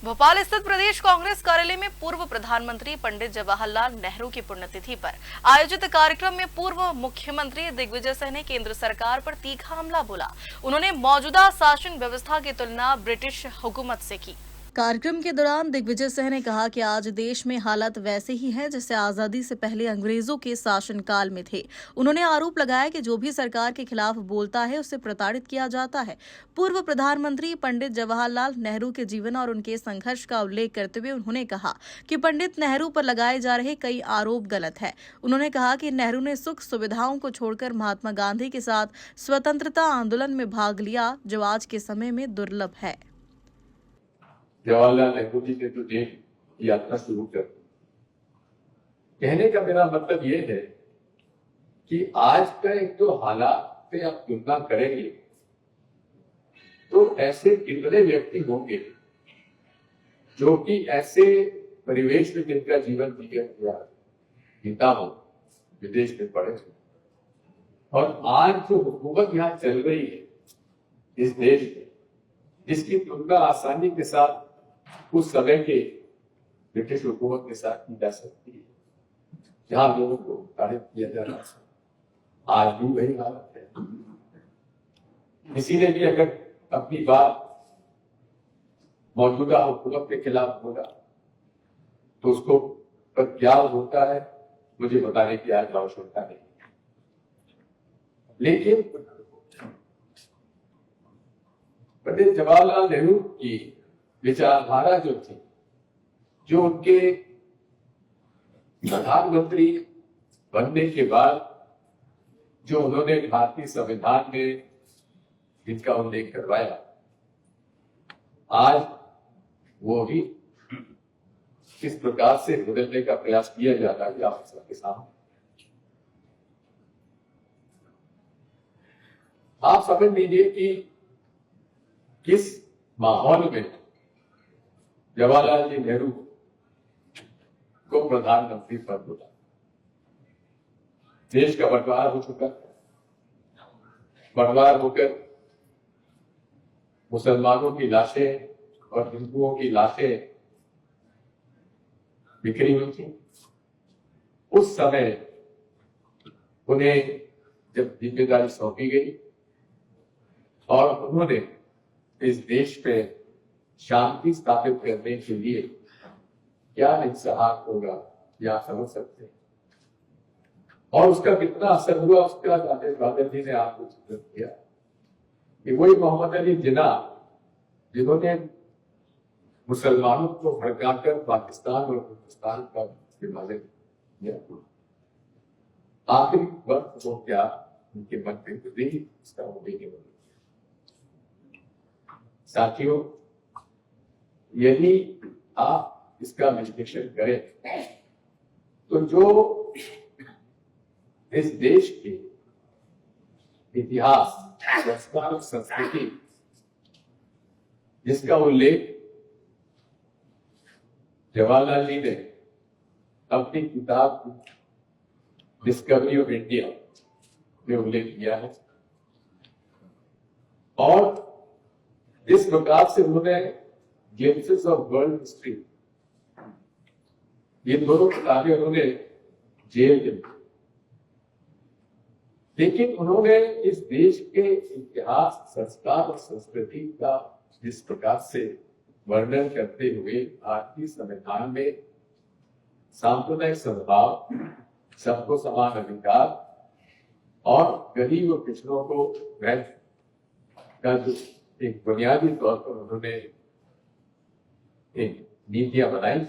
भोपाल स्थित प्रदेश कांग्रेस कार्यालय में पूर्व प्रधानमंत्री पंडित जवाहरलाल नेहरू की पुण्यतिथि पर आयोजित कार्यक्रम में पूर्व मुख्यमंत्री दिग्विजय सिंह ने केंद्र सरकार पर तीखा हमला बोला। उन्होंने मौजूदा शासन व्यवस्था की तुलना ब्रिटिश हुकूमत से की। कार्यक्रम के दौरान दिग्विजय सिंह ने कहा कि आज देश में हालात वैसे ही हैं जैसे आजादी से पहले अंग्रेजों के शासनकाल में थे। उन्होंने आरोप लगाया कि जो भी सरकार के खिलाफ बोलता है उसे प्रताड़ित किया जाता है। पूर्व प्रधानमंत्री पंडित जवाहरलाल नेहरू के जीवन और उनके संघर्ष का उल्लेख करते हुए उन्होंने कहा कि पंडित नेहरू पर लगाए जा रहे कई आरोप गलत है। उन्होंने कहा कि नेहरू ने सुख सुविधाओं को छोड़कर महात्मा गांधी के साथ स्वतंत्रता आंदोलन में भाग लिया, जो आज के समय में दुर्लभ है। जवाहरलाल नेहरू जी ने तो देश की यात्रा शुरू कर दी। कहने का मेरा मतलब ये है कि आज का एक जो हालात से आप तुलना करेंगे तो ऐसे कितने व्यक्ति होंगे जो कि ऐसे परिवेश में जिनका जीवन बीता हो, विदेश में पड़े हो, और आज जो हुकूमत यहाँ चल रही है इस देश में, जिसकी तुलना आसानी के साथ उस समय के ब्रिटिश हुकूमत के साथ की जा सकती है, जहां लोगों को तारीफ किया जा रहा है, आज भी वही हालत है। किसी ने भी अगर अपनी बात मौजूदा हुकूमत के खिलाफ बोला तो उसको पर क्या होता है मुझे बताने की आज आवश्यकता नहीं। लेकिन पंडित जवाहरलाल नेहरू की विचारधारा जो थी, जो उनके प्रधानमंत्री बनने के बाद जो उन्होंने भारतीय संविधान में जिनका उल्लेख करवाया, आज वो भी किस प्रकार से बदलने का प्रयास किया जाता है आप सबके सामने। आप समझ लीजिए कि किस माहौल में जवाहरलाल जी नेहरू को प्रधानमंत्री पद मिला। देश का बंटवारा हो चुका, बंटवारा होकर मुसलमानों की लाशें और हिंदुओं की लाशें बिखरी हुई थी। उस समय उन्हें जब जिम्मेदारी सौंपी गई और उन्होंने इस देश पे शांति स्थापित करने के लिए क्या इंतजाम होगा या समझ सकते हैं, और उसका कितना असर हुआ उसका बादल जी ने आपको चित्रित किया कि वही मोहम्मद अली जिन्ना जिन्होंने मुसलमानों को भड़काकर पाकिस्तान और हिंदुस्तान का विभाजन किया, आखिरी वक्त वो क्या उनके मन में गुजरी इसका होने के बाद। साथियों, यदि आप इसका विश्लेषण करें तो जो इस देश के इतिहास, संस्कार और संस्कृति जिसका उल्लेख जवाहरलाल जी ने अपनी किताब डिस्कवरी ऑफ इंडिया में उल्लेख किया है, और जिस प्रकार से उन्होंने ग्लिम्पसेस ऑफ वर्ल्ड हिस्ट्री, ये दोनों किताबें उन्होंने जेल में, लेकिन उन्होंने इस देश के इतिहास, संस्कार और संस्कृति का जिस प्रकार से वर्णन करते हुए भारतीय संविधान में सांप्रदायिक सद्भाव, सबको समान अधिकार और गरीब और पिछड़ों को का एक बुनियादी तौर पर उन्होंने एक नीतियां बनाई,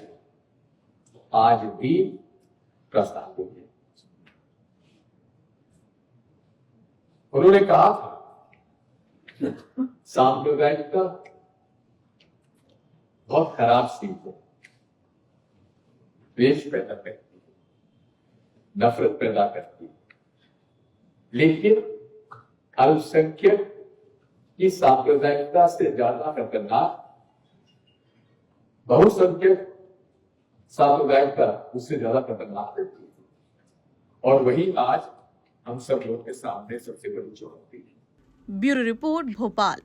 आज भी प्रासंगिक है। उन्होंने कहा था सांप्रदायिकता बहुत खराब चीज है, द्वेष पैदा करती है, नफरत पैदा करती है, लेकिन अल्पसंख्यक की सांप्रदायिकता से ज्यादा खतरनाक बहुसंख्यक सांप्रदायिकता उससे ज्यादा खतरनाक है, और वही आज हम सब लोग के सामने सबसे बड़ी चुनौती है। Bureau report, Bhopal.